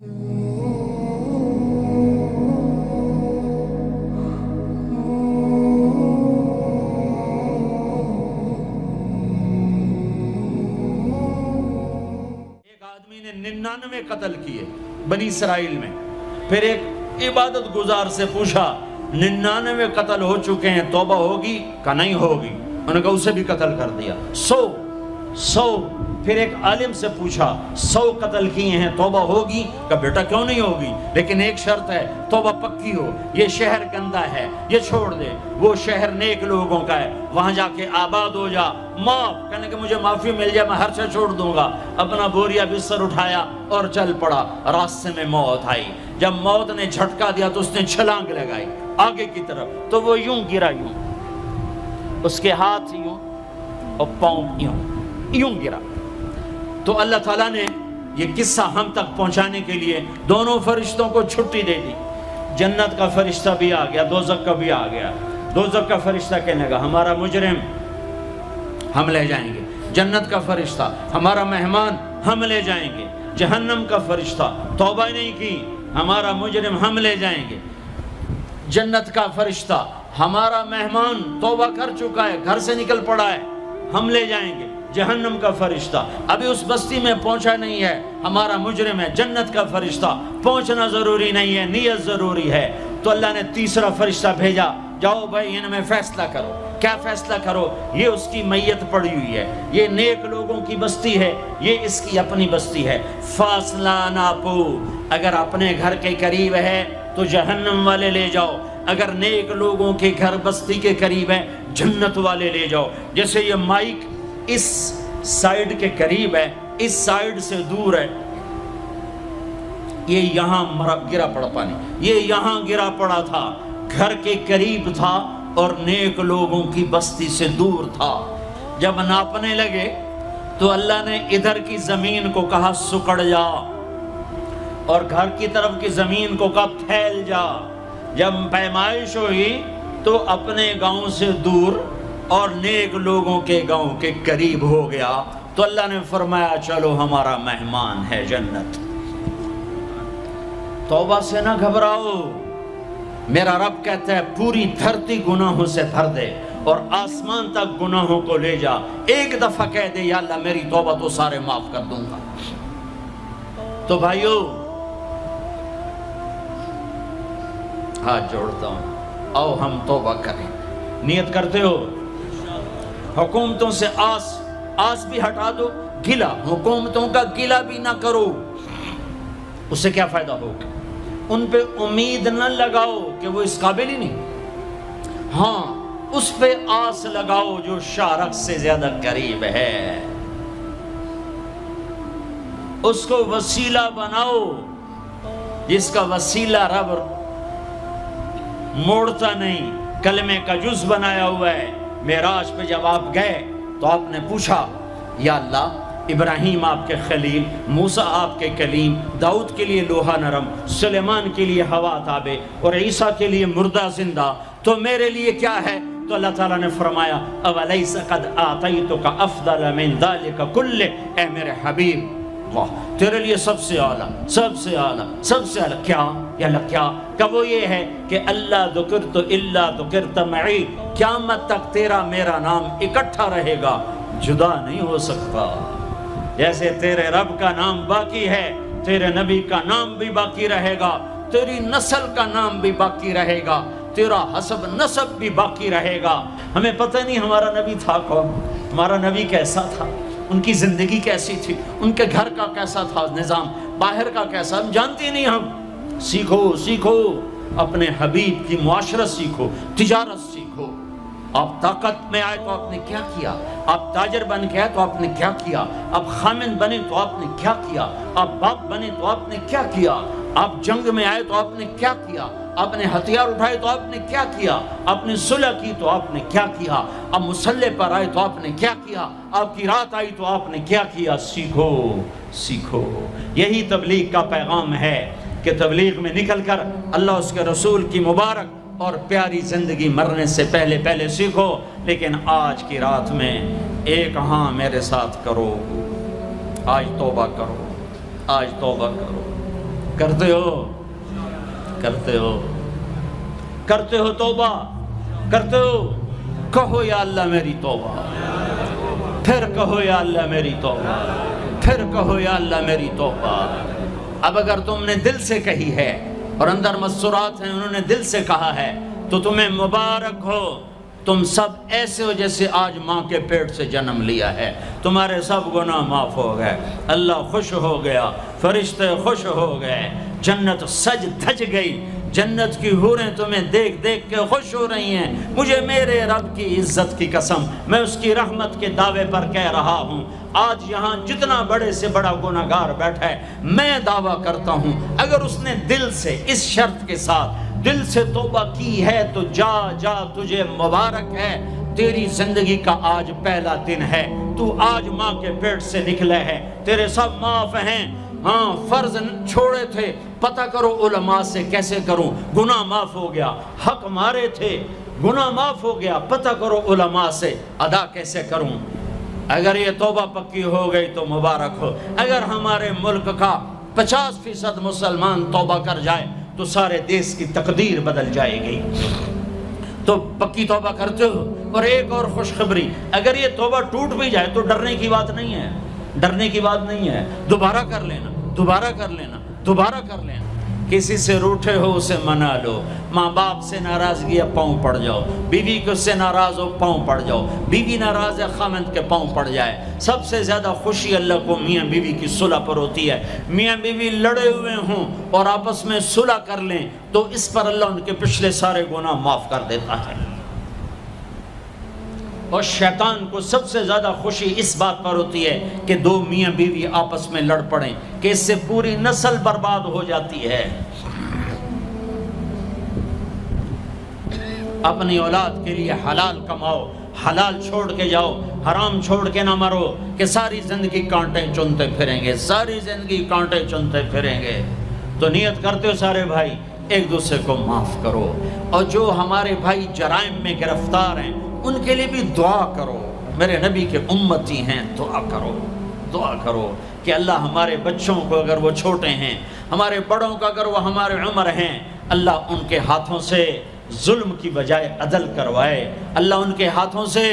آدمی نے 99 قتل کیے بنی اسرائیل میں. پھر ایک عبادت گزار سے پوچھا 99 قتل ہو چکے ہیں، توبہ ہوگی کہ نہیں ہوگی؟ انہوں نے کہا اسے بھی قتل کر دیا. 100. پھر ایک عالم سے پوچھا 100 قتل کیے ہیں، توبہ ہوگی؟ کہ بیٹا کیوں نہیں ہوگی، لیکن ایک شرط ہے، توبہ پکی ہو، یہ شہر گندا ہے، یہ چھوڑ دے، وہ شہر نیک لوگوں کا ہے، وہاں جا کے آباد ہو جا. معاف کہنے کہ مجھے معافی مل جائے میں ہر شے چھوڑ دوں گا. اپنا بوریا بستر اٹھایا اور چل پڑا. راستے میں موت آئی. جب موت نے جھٹکا دیا تو اس نے چھلانگ لگائی آگے کی طرف، تو وہ یوں گرا، یوں اس کے ہاتھ یوں اور پاؤں یوں گرا. تو اللہ تعالیٰ نے یہ قصہ ہم تک پہنچانے کے لیے دونوں فرشتوں کو چھٹی دے دی. جنت کا فرشتہ بھی آ گیا، دوزخ کا بھی آ گیا. دوزخ کا فرشتہ کہنے لگا ہمارا مجرم ہم لے جائیں گے. جنت کا فرشتہ ہمارا مہمان ہم لے جائیں گے. جہنم کا فرشتہ توبہ نہیں کی ہمارا مجرم ہم لے جائیں گے. جنت کا فرشتہ ہمارا مہمان توبہ کر چکا ہے، گھر سے نکل پڑا ہے، ہم لے جائیں گے. جہنم کا فرشتہ ابھی اس بستی میں پہنچا نہیں ہے، ہمارا مجرم ہے. جنت کا فرشتہ پہنچنا ضروری نہیں ہے، نیت ضروری ہے. تو اللہ نے تیسرا فرشتہ بھیجا، جاؤ بھائی ان میں فیصلہ کرو. کیا فیصلہ کرو؟ یہ اس کی میت پڑی ہوئی ہے، یہ نیک لوگوں کی بستی ہے، یہ اس کی اپنی بستی ہے. فاصلہ ناپو، اگر اپنے گھر کے قریب ہے تو جہنم والے لے جاؤ، اگر نیک لوگوں کے گھر بستی کے قریب ہے جنت والے لے جاؤ. جیسے یہ مائک اس سائیڈ کے قریب ہے، اس سائیڈ سے دور ہے، یہ یہاں گرا پڑا پانی، یہ یہاں گرا پڑا تھا، گھر کے قریب تھا اور نیک لوگوں کی بستی سے دور تھا. جب ناپنے لگے تو اللہ نے ادھر کی زمین کو کہا سکڑ جا، اور گھر کی طرف کی زمین کو کہا پھیل جا. جب پیمائش ہوئی تو اپنے گاؤں سے دور اور نیک لوگوں کے گاؤں کے قریب ہو گیا. تو اللہ نے فرمایا چلو ہمارا مہمان ہے جنت. توبہ سے نہ گھبراؤ، میرا رب کہتا ہے پوری دھرتی گناہوں سے بھر دے اور آسمان تک گناہوں کو لے جا. ایک دفعہ کہہ دے یا اللہ میری توبہ تو سارے معاف کر دوں گا. تو بھائیو ہاتھ جوڑتا ہوں، آؤ ہم توبہ کریں. نیت کرتے ہو؟ حکومتوں سے آس بھی ہٹا دو، گلا حکومتوں کا گلا بھی نہ کرو. اس سے کیا فائدہ ہوگا؟ ان پہ امید نہ لگاؤ کہ وہ اس قابل ہی نہیں. ہاں اس پہ آس لگاؤ جو شارق سے زیادہ قریب ہے، اس کو وسیلہ بناؤ جس کا وسیلہ رب موڑتا نہیں، کلمے کا جز بنایا ہوا ہے. معراج پہ جب آپ گئے تو آپ نے پوچھا یا اللہ ابراہیم آپ کے خلیل، موسیٰ آپ کے کلیم، داؤد کے لیے لوہا نرم، سلیمان کے لیے ہوا تابع اور عیسیٰ کے لیے مردہ زندہ، تو میرے لیے کیا ہے؟ تو اللہ تعالیٰ نے فرمایا اولیس قد آتیتک افضل من ذلک کلہ، اے میرے حبیب واہ تیرے لیے سب سے اعلیٰ، سب سے اعلیٰ، سب سے اعلیٰ کیا؟ یا اللہ کیا؟ کہ وہ یہ ہے کہ اللہ ذکرت الا ذکرت معی، قیامت تک تیرا میرا نام اکٹھا رہے گا، جدا نہیں ہو سکتا. جیسے تیرے رب کا نام باقی ہے، تیرے نبی کا نام بھی باقی رہے گا، تیری نسل کا نام بھی باقی رہے گا، تیرا حسب نسب بھی باقی رہے گا. ہمیں پتہ نہیں ہمارا نبی تھا کون، ہمارا نبی کیسا تھا، ان کی زندگی کیسی تھی، ان کے گھر کا کیسا تھا نظام، باہر کا کیسا، ہم جانتے نہیں. ہم سیکھو اپنے حبیب کی معاشرت سیکھو، تجارت سیکھو. آپ طاقت میں آئے تو آپ نے کیا کیا، آپ تاجر بن کے آئے تو آپ نے کیا کیا، آپ خامن بنے تو آپ نے کیا کیا، آپ باپ بنے تو آپ نے کیا کیا، آپ جنگ میں آئے تو آپ نے کیا کیا، آپ نے ہتھیار اٹھائے تو آپ نے کیا کیا، آپ نے صلح کی تو آپ نے کیا کیا، آپ مسلح پر آئے تو آپ نے کیا کیا، آپ کی رات آئی تو آپ نے کیا کیا. سیکھو. یہی تبلیغ کا پیغام ہے کہ تبلیغ میں نکل کر اللہ اس کے رسول کی مبارک اور پیاری زندگی مرنے سے پہلے سیکھو. لیکن آج کی رات میں ایک ہاں میرے ساتھ کرو، آج توبہ کرو، آج توبہ کرو. کرتے ہو توبہ کرتے ہو؟ کہو یا اللہ میری توبہ، پھر کہو یا اللہ میری توبہ، پھر کہو یا اللہ میری توبہ۔ اب اگر تم نے دل سے کہی ہے اور اندر مسرات ہیں انہوں نے دل سے کہا ہے تو تمہیں مبارک ہو، تم سب ایسے ہو جیسے آج ماں کے پیٹ سے جنم لیا ہے، تمہارے سب گناہ معاف ہو گئے، اللہ خوش ہو گیا، فرشتے خوش ہو گئے، جنت سج دھج گئی، جنت کی حوریں تمہیں دیکھ دیکھ کے خوش ہو رہی ہیں۔ مجھے میرے رب کی عزت کی قسم، میں اس کی رحمت کے دعوے پر کہہ رہا ہوں، آج یہاں جتنا بڑے سے بڑا گناہگار بیٹھا ہے، میں دعویٰ کرتا ہوں اگر اس نے دل سے اس شرط کے ساتھ دل سے توبہ کی ہے تو جا تجھے مبارک ہے، تیری زندگی کا آج پہلا دن ہے، تو آج ماں کے پیٹ سے نکلے ہے، تیرے سب معاف ہیں۔ ہاں فرض چھوڑے تھے، پتہ کرو علماء سے کیسے کروں، گناہ معاف ہو گیا، حق مارے تھے گناہ معاف ہو گیا، پتہ کرو علماء سے ادا کیسے کروں۔ اگر یہ توبہ پکی ہو گئی تو مبارک ہو۔ اگر ہمارے ملک کا 50% مسلمان توبہ کر جائے تو سارے دیش کی تقدیر بدل جائے گی۔ تو پکی توبہ کرتے ہو؟ اور ایک اور خوشخبری، اگر یہ توبہ ٹوٹ بھی جائے تو ڈرنے کی بات نہیں ہے، ڈرنے کی بات نہیں ہے، دوبارہ کر لینا، دوبارہ کر لینا، دوبارہ کر لینا۔ کسی سے روٹھے ہو اسے منا لو، ماں باپ سے ناراضگی ہے پاؤں پڑ جاؤ، بیوی کو سے ناراض ہو پاؤں پڑ جاؤ، بیوی ناراض ہے خامند کے پاؤں پڑ جائے۔ سب سے زیادہ خوشی اللہ کو میاں بیوی کی صلح پر ہوتی ہے۔ میاں بیوی لڑے ہوئے ہوں اور آپس میں صلح کر لیں تو اس پر اللہ ان کے پچھلے سارے گناہ معاف کر دیتا ہے۔ اور شیطان کو سب سے زیادہ خوشی اس بات پر ہوتی ہے کہ دو میاں بیوی آپس میں لڑ پڑیں، کہ اس سے پوری نسل برباد ہو جاتی ہے۔ اپنی اولاد کے لیے حلال کماؤ، حلال چھوڑ کے جاؤ، حرام چھوڑ کے نہ مرو کہ ساری زندگی کانٹے چنتے پھریں گے، ساری زندگی کانٹے چنتے پھریں گے۔ تو نیت کرتے ہو سارے بھائی ایک دوسرے کو معاف کرو، اور جو ہمارے بھائی جرائم میں گرفتار ہیں ان کے لیے بھی دعا کرو، میرے نبی کے امتی ہیں، دعا کرو، دعا کرو کہ اللہ ہمارے بچوں کو اگر وہ چھوٹے ہیں، ہمارے بڑوں کا اگر وہ ہمارے عمر ہیں، اللہ ان کے ہاتھوں سے ظلم کی بجائے عدل کروائے، اللہ ان کے ہاتھوں سے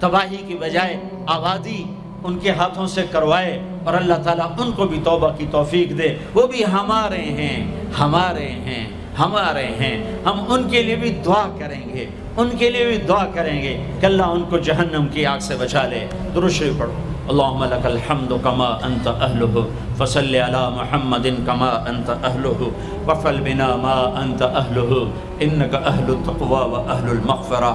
تباہی کی بجائے آبادی ان کے ہاتھوں سے کروائے، اور اللہ تعالیٰ ان کو بھی توبہ کی توفیق دے۔ وہ بھی ہمارے ہیں، ہمارے ہیں، ہمارے ہیں، ہم ان کے لیے بھی دعا کریں گے، ان کے لیے بھی دعا کریں گے کہ اللہ ان کو جہنم کی آگ سے بچا لے۔ درود شریف پڑھو۔ اللہم لک الحمد کما انت اہلہ فصل علی محمد کما انت اہلہ وفعل بنا ما انت اہلہ انک اہل التقوی و اہل المغفرہ،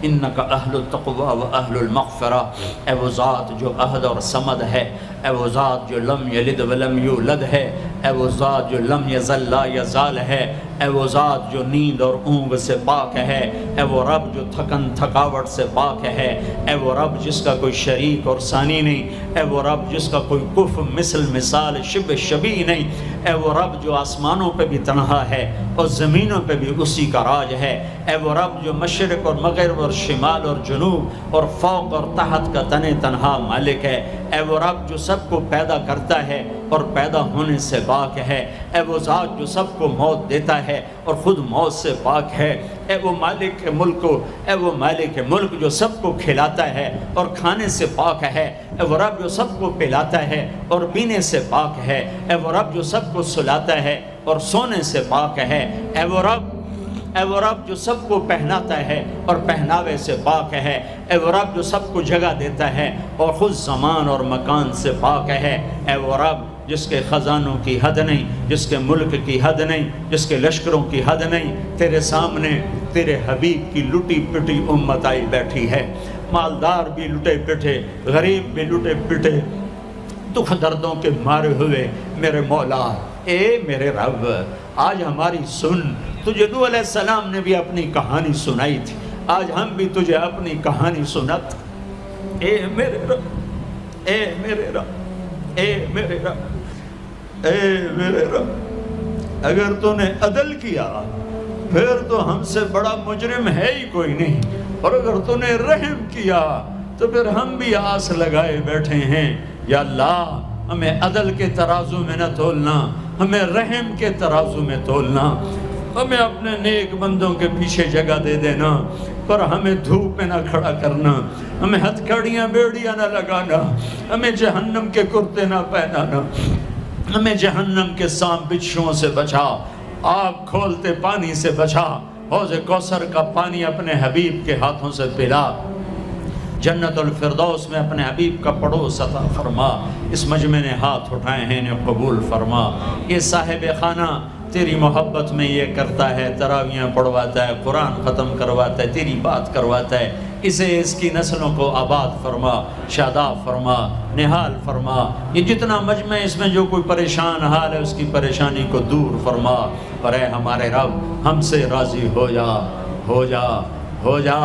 انک اہل التقوی و اہل المغفرہ۔ اے وہ ذات جو احد اور صمد ہے، اے وہ ذات جو لم یلد ولم یولد ہے، اے وہ ذات جو لم یزل لا یزال ہے، اے وہ ذات جو نیند اور اونگ سے پاک ہے، اے وہ رب جو تھکن تھکاوٹ سے پاک ہے، اے وہ رب جس کا کوئی شریک اور ثانی نہیں، اے وہ رب جس کا کوئی کف مثل مثال شبہ شبیہ نہیں، اے وہ رب جو آسمانوں پہ بھی تنہا ہے اور زمینوں پہ بھی اسی کا راج ہے، اے وہ رب جو مشرق اور مغرب اور شمال اور جنوب اور فوق اور تحت کا تنہا مالک ہے، اے وہ رب جو سب کو پیدا کرتا ہے اور پیدا ہونے سے پاک ہے، اے وہ ذات جو سب کو موت دیتا ہے اور خود موت سے پاک ہے، اے وہ مالک ملک، اے وہ مالک ملک جو سب کو کھلاتا ہے اور کھانے سے پاک ہے، اے وہ رب جو سب کو پلاتا ہے اور پینے سے پاک ہے، اے وہ رب جو سب کو سلاتا ہے اور سونے سے پاک ہے، اے وہ رب جو سب کو پہناتا ہے اور پہناوے سے پاک ہے، اے وہ رب جو سب کو جگہ دیتا ہے اور خود زمان اور مکان سے پاک ہے، اے وہ رب جس کے خزانوں کی حد نہیں، جس کے ملک کی حد نہیں، جس کے لشکروں کی حد نہیں، تیرے سامنے تیرے حبیب کی لٹی پٹی امت آئی بیٹھی ہے، مالدار بھی لٹے پٹے، غریب بھی لٹے پٹے، دکھ دردوں کے مارے ہوئے میرے مولا، اے میرے رب آج ہماری سن۔ تجھے نوح علیہ السلام نے بھی اپنی کہانی سنائی تھی، آج ہم بھی تجھے اپنی کہانی سنت۔ اے میرے رب، اے میرے رب، اے میرے رب، اے میرے رب، اگر تو نے عدل کیا پھر تو ہم سے بڑا مجرم ہے ہی کوئی نہیں، اور اگر تو نے رحم کیا تو پھر ہم بھی آس لگائے بیٹھے ہیں۔ یا اللہ ہمیں عدل کے ترازو میں نہ تولنا، ہمیں رحم کے ترازو میں تولنا، ہمیں اپنے نیک بندوں کے پیچھے جگہ دے دینا، پر ہمیں دھوپ میں نہ کھڑا کرنا، ہمیں ہتھکڑیاں بیڑیاں نہ لگانا، ہمیں جہنم کے کرتے نہ پہنانا، ہمیں جہنم کے سانپ بچھوؤں سے بچا، آگ کھولتے پانی سے بچا، حوض کوثر کا پانی اپنے حبیب کے ہاتھوں سے پلا، جنت الفردوس میں اپنے حبیب کا پڑوس عطا فرما، اس مجمع نے ہاتھ اٹھائے ہیں انہیں قبول فرما۔ یہ صاحب خانہ تیری محبت میں یہ کرتا ہے، تراویاں پڑھواتا ہے، قرآن ختم کرواتا ہے، تیری بات کرواتا ہے، اسے اس کی نسلوں کو آباد فرما، شاداب فرما، نہال فرما۔ یہ جتنا مجمع اس میں جو کوئی پریشان حال ہے اس کی پریشانی کو دور فرما، اور اے ہمارے رب ہم سے راضی ہو جا، ہو جا، ہو جا۔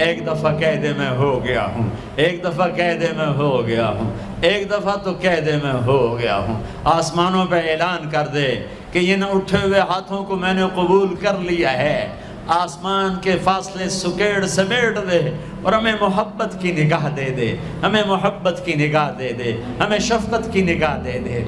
ایک دفعہ کہہ دے میں ہو گیا ہوں، ایک دفعہ کہہ دے میں ہو گیا ہوں، ایک دفعہ تو کہہ دے میں ہو گیا ہوں۔ آسمانوں پہ اعلان کر دے کہ یہ نہ اٹھے ہوئے ہاتھوں کو میں نے قبول کر لیا ہے۔ آسمان کے فاصلے سکیڑ سمیٹ دے اور ہمیں محبت کی نگاہ دے دے، ہمیں محبت کی نگاہ دے دے، ہمیں شفقت کی نگاہ دے دے۔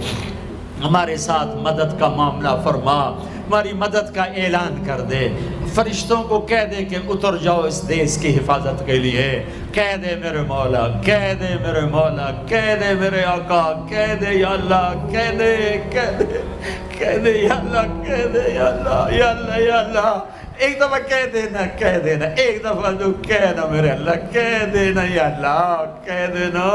ہمارے ساتھ مدد کا معاملہ فرما، ہماری مدد کا اعلان کر دے، فرشتوں کو کہہ دے کہ اتر جاؤ اس دیس کی حفاظت کے لیے، کہہ دے میرے مولا، کہہ دے میرے مولا، کہہ دے میرے آقا، کہہ دے یا اللہ، کہہ دے، کہہ دے، کہہ دے یا اللہ، کہہ دے یا اللہ، یا اللہ، یا اللہ۔ ایک دفعہ کہہ دینا، کہہ دینا، ایک دفعہ جو کہنا میرے اللہ، کہہ دینا یا اللہ، کہہ دینا۔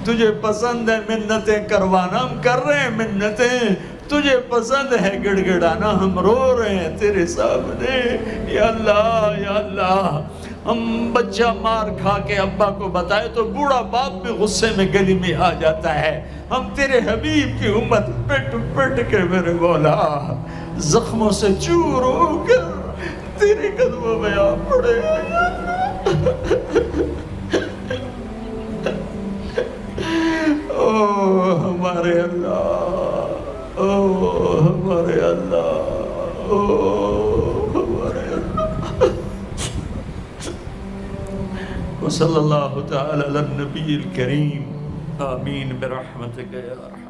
تجھے پسند ہے منتیں کروانا، ہم کر رہے ہیں منتیں، تجھے پسند ہے گڑ گڑانا، ہم رو رہے ہیں تیرے سامنے یا اللہ، یا اللہ۔ ہم بچہ مار کھا کے ابا کو بتائے تو بوڑھا باپ بھی غصے میں گلی میں آ جاتا ہے، ہم تیرے حبیب کی امت پٹ پٹ کے میرے مولا زخموں سے چور ہو کر تیرے قدموں میں آ پڑے۔ او ہمارے اللہ، او ہمارے اللہ، او ہمارے اللہ۔ وصلی اللہ تعالی علی النبی الکریم، آمین برحمتک یا رحمت۔